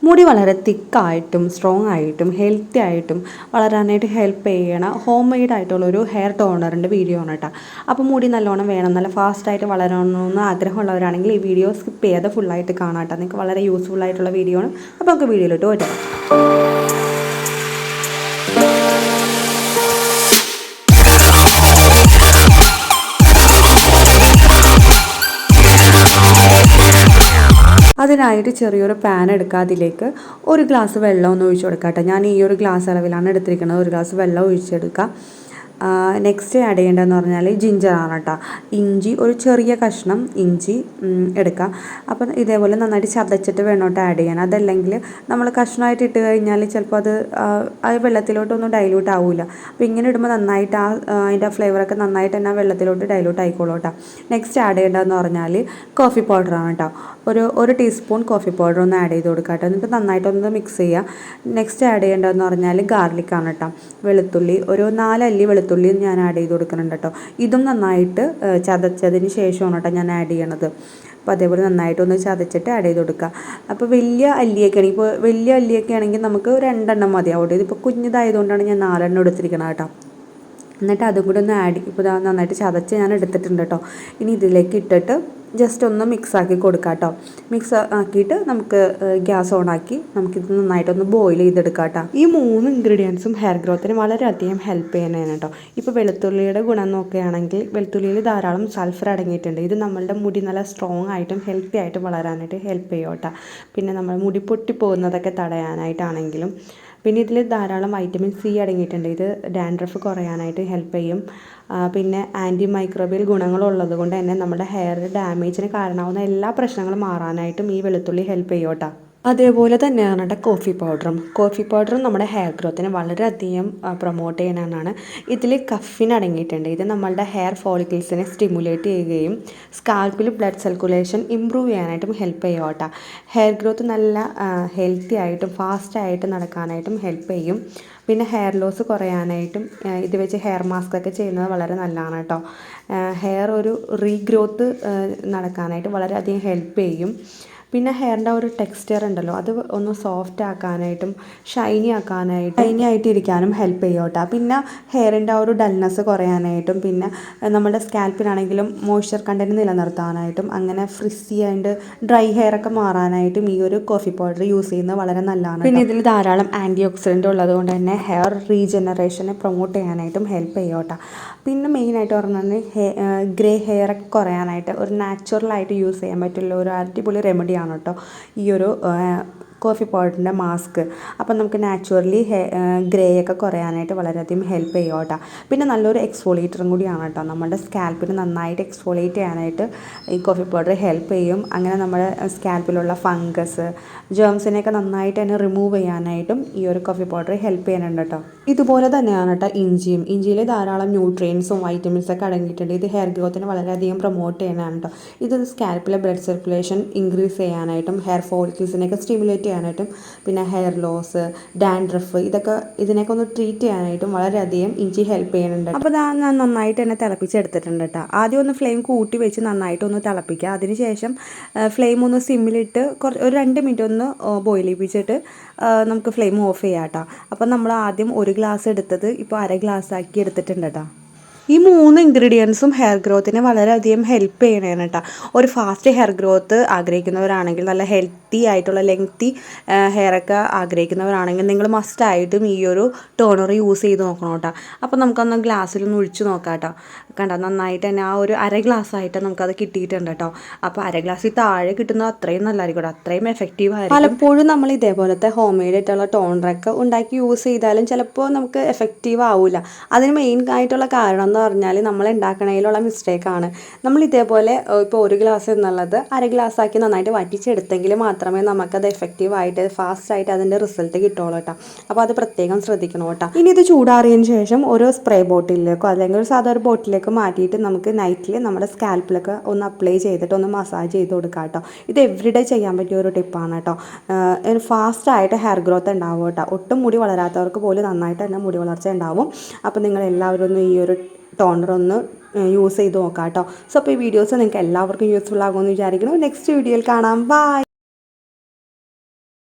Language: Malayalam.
മുടി വളരെ തിക്കായിട്ടും സ്ട്രോങ് ആയിട്ടും ഹെൽത്തി ആയിട്ടും വളരാനായിട്ട് ഹെൽപ്പ് ചെയ്യണ ഹോം മെയ്ഡ് ആയിട്ടുള്ളൊരു ഹെയർ ടോണറിൻ്റെ വീഡിയോ ആണ് കേട്ടോ. അപ്പോൾ മുടി നല്ലോണം വേണം, നല്ല ഫാസ്റ്റായിട്ട് വളരണമെന്ന് ആഗ്രഹമുള്ളവരാണെങ്കിൽ ഈ വീഡിയോ സ്കിപ്പ് ചെയ്യാതെ ഫുള്ളായിട്ട് കാണാം കേട്ടോ. നിങ്ങൾക്ക് വളരെ യൂസ്ഫുൾ ആയിട്ടുള്ള വീഡിയോ ആണ്. അപ്പോൾ നമുക്ക് വീഡിയോയിലോട്ട് പോയിട്ട് അതിനായിട്ട് ചെറിയൊരു പാൻ എടുക്കുക. അതിലേക്ക് ഒരു ഗ്ലാസ് വെള്ളം ഒന്ന് ഒഴിച്ചു കൊടുക്കുക കേട്ടോ. ഞാൻ ഈ ഒരു ഗ്ലാസ് അളവിലാണ് എടുത്തിരിക്കുന്നത്. ഒരു ഗ്ലാസ് വെള്ളം ഒഴിച്ചെടുക്കുക. നെക്സ്റ്റ് ആഡ് ചെയ്യേണ്ടതെന്ന് പറഞ്ഞാൽ ജിഞ്ചറാണ് കേട്ടോ. ഇഞ്ചി ഒരു ചെറിയ കഷ്ണം ഇഞ്ചി എടുക്കുക. അപ്പം ഇതേപോലെ നന്നായിട്ട് ചതച്ചിട്ട് വേണം കേട്ടോ ആഡ് ചെയ്യാൻ. അതല്ലെങ്കിൽ നമ്മൾ കഷ്ണമായിട്ട് ഇട്ട് കഴിഞ്ഞാൽ ചിലപ്പോൾ അത് വെള്ളത്തിലോട്ടൊന്നും ഡൈല്യൂട്ട് ആവില്ല. അപ്പോൾ ഇങ്ങനെ ഇടുമ്പോൾ നന്നായിട്ട് അതിൻ്റെ ഫ്ലേവറൊക്കെ നന്നായിട്ട് തന്നെ വെള്ളത്തിലോട്ട് ഡൈല്യൂട്ട് ആയിക്കോളൂ കേട്ടോ. നെക്സ്റ്റ് ആഡ് ചെയ്യേണ്ടതെന്ന് പറഞ്ഞാൽ കോഫി പൗഡറാണ് കേട്ടോ. ഒരു ടീസ്പൂൺ കോഫി പൗഡർ ഒന്ന് ആഡ് ചെയ്ത് കൊടുക്കുക കേട്ടോ. എന്നിട്ട് നന്നായിട്ടൊന്ന് മിക്സ് ചെയ്യുക. നെക്സ്റ്റ് ആഡ് ചെയ്യേണ്ടതെന്ന് പറഞ്ഞാൽ ഗാർലിക്കാണ് കേട്ടോ. വെളുത്തുള്ളി ഒരു 4 അല്ലി വെളുത്തുള്ളി ഞാൻ ആഡ് ചെയ്ത് കൊടുക്കുന്നുണ്ട് കേട്ടോ. ഇതും നന്നായിട്ട് ചതച്ചതിന് ശേഷമാണ് കേട്ടോ ഞാൻ ആഡ് ചെയ്യണത്. അപ്പോൾ അതേപോലെ നന്നായിട്ടൊന്ന് ചതച്ചിട്ട് ആഡ് ചെയ്ത് കൊടുക്കുക. അപ്പോൾ വലിയ അല്ലിയൊക്കെ ആണെങ്കിൽ, ഇപ്പോൾ വലിയ അല്ലിയൊക്കെ ആണെങ്കിൽ നമുക്ക് 2 എണ്ണം മതിയാവും. ഇതിപ്പോൾ കുഞ്ഞിതായതുകൊണ്ടാണ് ഞാൻ 4 എണ്ണം എടുത്തിരിക്കുന്നത് കേട്ടോ. എന്നിട്ട് അതും കൂടി ഒന്ന് ഇപ്പോൾ നന്നായിട്ട് ചതച്ച് ഞാൻ എടുത്തിട്ടുണ്ട് കേട്ടോ. ഇനി ഇതിലേക്ക് ഇട്ടിട്ട് ജസ്റ്റ് ഒന്ന് മിക്സ് ആക്കി കൊടുക്കുക കേട്ടോ. മിക്സ് ആക്കിയിട്ട് നമുക്ക് ഗ്യാസ് ഓണാക്കി നമുക്കിത് നന്നായിട്ടൊന്ന് ബോയിൽ ചെയ്തെടുക്കാം കേട്ടോ. ഈ 3 ഇൻഗ്രീഡിയൻസും ഹെയർ ഗ്രോത്തിന് വളരെയധികം ഹെൽപ്പ് ചെയ്യുന്നതാണ് കേട്ടോ. ഇപ്പോൾ വെളുത്തുള്ളിയുടെ ഗുണം നോക്കുകയാണെങ്കിൽ വെളുത്തുള്ളിയിൽ ധാരാളം സൾഫർ അടങ്ങിയിട്ടുണ്ട്. ഇത് നമ്മളുടെ മുടി നല്ല സ്ട്രോങ് ആയിട്ടും ഹെൽത്തി ആയിട്ടും വളരാനായിട്ട് ഹെൽപ്പ് ചെയ്യും കേട്ടോ. പിന്നെ നമ്മൾ മുടി പൊട്ടിപ്പോകുന്നതൊക്കെ തടയാനായിട്ടാണെങ്കിലും പിന്നെ ഇതിൽ ധാരാളം വൈറ്റമിൻ സി അടങ്ങിയിട്ടുണ്ട്. ഇത് ഡാൻഡ്രഫ് കുറയാനായിട്ട് ഹെൽപ്പ് ചെയ്യും. പിന്നെ ആൻറ്റി മൈക്രോബിയൽ ഗുണങ്ങളുള്ളത് കൊണ്ട് തന്നെ നമ്മുടെ ഹെയർ ഡാമേജിന് കാരണമാകുന്ന എല്ലാ പ്രശ്നങ്ങളും മാറാനായിട്ടും ഈ വെളുത്തുള്ളി ഹെൽപ്പ് ചെയ്യും കേട്ടോ. അതേപോലെ തന്നെയാണ് കേട്ടോ കോഫി പൗഡറും നമ്മുടെ ഹെയർ ഗ്രോത്തിനെ വളരെയധികം പ്രൊമോട്ട് ചെയ്യുന്നതാണ്. ഇതിൽ കഫീൻ അടങ്ങിയിട്ടുണ്ട്. ഇത് നമ്മളുടെ ഹെയർ ഫോളിക്കിൾസിനെ സ്റ്റിമുലേറ്റ് ചെയ്യുകയും സ്കാൽപ്പിൽ ബ്ലഡ് സർക്കുലേഷൻ ഇമ്പ്രൂവ് ചെയ്യാനായിട്ടും ഹെൽപ്പ് ചെയ്യും കേട്ടോ. ഹെയർ ഗ്രോത്ത് നല്ല ഹെൽത്തി ആയിട്ടും ഫാസ്റ്റായിട്ട് നടക്കാനായിട്ടും ഹെൽപ്പ് ചെയ്യും. പിന്നെ ഹെയർ ലോസ് കുറയാനായിട്ടും ഇത് വെച്ച് ഹെയർ മാസ്ക് ഒക്കെ ചെയ്യുന്നത് വളരെ നല്ലതാണ് കേട്ടോ. ഹെയർ ഒരു റീഗ്രോത്ത് നടക്കാനായിട്ട് വളരെയധികം ഹെൽപ്പ് ചെയ്യും. പിന്നെ ഹെയറിൻ്റെ ഒരു ടെക്സ്ചർ ഉണ്ടല്ലോ, അത് ഒന്ന് സോഫ്റ്റ് ആക്കാനായിട്ടും ഷൈനി ആയിട്ടിരിക്കാനും ഹെൽപ്പ് ചെയ്യും കേട്ടോ. പിന്നെ ഹെയറിൻ്റെ ഒരു ഡൾനെസ് കുറയാനായിട്ടും പിന്നെ നമ്മുടെ സ്കാൽപ്പിനാണെങ്കിലും മോയ്സ്ചർ കണ്ടൻറ്റ് നിലനിർത്താനായിട്ടും അങ്ങനെ ഫ്രിസി ആൻഡ് ഡ്രൈ ഹെയർ ഒക്കെ മാറാനായിട്ടും ഈ ഒരു കോഫി പൗഡർ യൂസ് ചെയ്യുന്നത് വളരെ നല്ലതാണ്. പിന്നെ ഇതിൽ ധാരാളം ആൻറ്റി ഓക്സിഡൻ്റ് ഉള്ളത് കൊണ്ട് തന്നെ ഹെയർ റീജനറേഷനെ പ്രൊമോട്ട് ചെയ്യാനായിട്ടും ഹെൽപ്പ് ചെയ്യും കേട്ടോ. പിന്നെ മെയിനായിട്ട് പറഞ്ഞാൽ ഗ്രേ ഹെയർ ഒക്കെ കുറയാനായിട്ട് ഒരു നാച്ചുറലായിട്ട് യൂസ് ചെയ്യാൻ പറ്റുള്ള ഒരു അടിപൊളി റെമഡിയാണ് കേട്ടോ ഈ ഒരു കോഫി പൗഡറിൻ്റെ മാസ്ക്. അപ്പം നമുക്ക് നാച്ചുറലി ഗ്രേ ഒക്കെ കുറയാനായിട്ട് വളരെയധികം ഹെൽപ്പ് ചെയ്യും കേട്ടോ. പിന്നെ നല്ലൊരു എക്സ്ഫോളിയേറ്ററും കൂടിയാണ് കേട്ടോ. നമ്മുടെ സ്കാൽപ്പിന് നന്നായിട്ട് എക്സ്ഫോളിയേറ്റ് ചെയ്യാനായിട്ട് ഈ കോഫി പൗഡർ ഹെൽപ്പ് ചെയ്യും. അങ്ങനെ നമ്മുടെ സ്കാൽപ്പിലുള്ള ഫംഗസ് ജേംസിനെയൊക്കെ നന്നായിട്ട് തന്നെ റിമൂവ് ചെയ്യാനായിട്ടും ഈ ഒരു കോഫി പൗഡർ ഹെൽപ്പ് ചെയ്യുന്നുണ്ട് കേട്ടോ. ഇതുപോലെ തന്നെയാണ് കേട്ടോ ഇഞ്ചിയിൽ ധാരാളം ന്യൂട്രിയൻസും വൈറ്റമിൻസൊക്കെ അടങ്ങിയിട്ടുണ്ട്. ഇത് ഹെയർ ഗ്രോത്തിനെ വളരെയധികം പ്രൊമോട്ട് ചെയ്യാനാണ് കേട്ടോ. ഇത് സ്കാൽപ്പിലെ ബ്ലഡ് സർക്കുലേഷൻ ഇൻക്രീസ് ചെയ്യാനായിട്ടും ഹെയർ ഫോളിക്കിൾസിനെയൊക്കെ സ്റ്റിമുലേറ്റ് ചെയ്യാനായിട്ടും പിന്നെ ഹെയർ ലോസ് ഡാൻഡ്രഫ് ഇതിനൊക്കെ ഒന്ന് ട്രീറ്റ് ചെയ്യാനായിട്ടും വളരെയധികം ഇഞ്ചി ഹെൽപ്പ് ചെയ്യുന്നുണ്ട്. അപ്പോൾ ഞാൻ നന്നായിട്ട് തന്നെ തിളപ്പിച്ചെടുത്തിട്ടുണ്ട് കേട്ടോ. ആദ്യം ഒന്ന് ഫ്ലെയിം കൂട്ടി വെച്ച് നന്നായിട്ടൊന്ന് തിളപ്പിക്കുക. അതിനുശേഷം ഫ്ലെയിം ഒന്ന് സിമ്മിലിട്ട് ഒരു 2 മിനിറ്റ് ഒന്ന് ബോയിൽ ചെയ്യിപ്പിച്ചിട്ട് നമുക്ക് ഫ്ലെയിം ഓഫ് ചെയ്യാം കേട്ടോ. അപ്പോൾ നമ്മൾ ആദ്യം 1 ഗ്ലാസ് എടുത്തത് ഇപ്പോൾ 1/2 ഗ്ലാസ് ആക്കി എടുത്തിട്ടുണ്ട് കേട്ടോ. ഈ 3 ഇൻഗ്രീഡിയൻസും ഹെയർ ഗ്രോത്തിനെ വളരെയധികം ഹെൽപ്പ് ചെയ്യണേണ് കേട്ടോ. ഒരു ഫാസ്റ്റ് ഹെയർ ഗ്രോത്ത് ആഗ്രഹിക്കുന്നവരാണെങ്കിൽ, നല്ല ഹെൽത്തി ആയിട്ടുള്ള ലെങ്തി ഹെയറൊക്കെ ആഗ്രഹിക്കുന്നവരാണെങ്കിൽ നിങ്ങൾ മസ്റ്റായിട്ടും ഈ ഒരു ടോണർ യൂസ് ചെയ്ത് നോക്കണം കേട്ടോ. അപ്പോൾ നമുക്കൊന്ന് ഗ്ലാസ്സിലൊന്ന് ഒഴിച്ച് നോക്കാം കേട്ടോ. കണ്ടോ, നന്നായിട്ട് തന്നെ ആ ഒരു 1/2 ഗ്ലാസ് ആയിട്ട് നമുക്കത് കിട്ടിയിട്ടുണ്ട് കേട്ടോ. അപ്പോൾ 1/2 ഗ്ലാസ്സിൽ താഴെ കിട്ടുന്നത് അത്രയും നല്ലതായിരിക്കും, അത്രയും എഫക്റ്റീവ് ആയിരിക്കും. പലപ്പോഴും നമ്മൾ ഇതേപോലത്തെ ഹോം മെയ്ഡ് ആയിട്ടുള്ള ടോണറൊക്കെ ഉണ്ടാക്കി യൂസ് ചെയ്താലും ചിലപ്പോൾ നമുക്ക് എഫക്റ്റീവ് ആവില്ല. അതിന് മെയിൻ ആയിട്ടുള്ള കാരണം എന്ന് പറഞ്ഞാൽ നമ്മൾ ഉണ്ടാക്കണതിലുള്ള മിസ്റ്റേക്കാണ്. നമ്മൾ ഇതേപോലെ ഇപ്പോൾ 1 ഗ്ലാസ് എന്നുള്ളത് 1/2 ഗ്ലാസ് ആക്കി നന്നായിട്ട് വറ്റിച്ചെടുത്തെങ്കിൽ മാത്രമേ നമുക്കത് എഫക്റ്റീവായിട്ട് ഫാസ്റ്റായിട്ട് അതിൻ്റെ റിസൾട്ട് കിട്ടുള്ളൂ കേട്ടോ. അപ്പോൾ അത് പ്രത്യേകം ശ്രദ്ധിക്കണം കേട്ടോ. ഇനി ഇത് ചൂടാറിയതിന് ശേഷം ഒരു സ്പ്രേ ബോട്ടിലേക്കോ അല്ലെങ്കിൽ ഒരു സാധാരണ ബോട്ടിലേക്ക് മാറ്റിയിട്ട് നമുക്ക് നൈറ്റിൽ നമ്മുടെ സ്കാൽപ്പിലൊക്കെ ഒന്ന് അപ്ലൈ ചെയ്തിട്ട് ഒന്ന് മസാജ് ചെയ്ത് കൊടുക്കാം കേട്ടോ. ഇത് എവറിഡേ ചെയ്യാൻ പറ്റിയ ഒരു ടിപ്പാണ് കേട്ടോ. ഫാസ്റ്റായിട്ട് ഹെയർ ഗ്രോത്ത് ഉണ്ടാവും കേട്ടോ. ഒട്ടും മുടി വളരാത്തവർക്ക് പോലും നന്നായിട്ട് തന്നെ മുടി വളർച്ച ഉണ്ടാവും. അപ്പോൾ നിങ്ങൾ എല്ലാവരും ഒന്ന് ഈ ഒരു ടോണർ ഒന്ന് യൂസ് ചെയ്ത് നോക്കാം കേട്ടോ. സോ അപ്പോൾ ഈ വീഡിയോസ് നിങ്ങൾക്ക് എല്ലാവർക്കും യൂസ്ഫുൾ ആകുമെന്ന് വിചാരിക്കുന്നു. നെക്സ്റ്റ് വീഡിയോയിൽ കാണാം. ബൈ.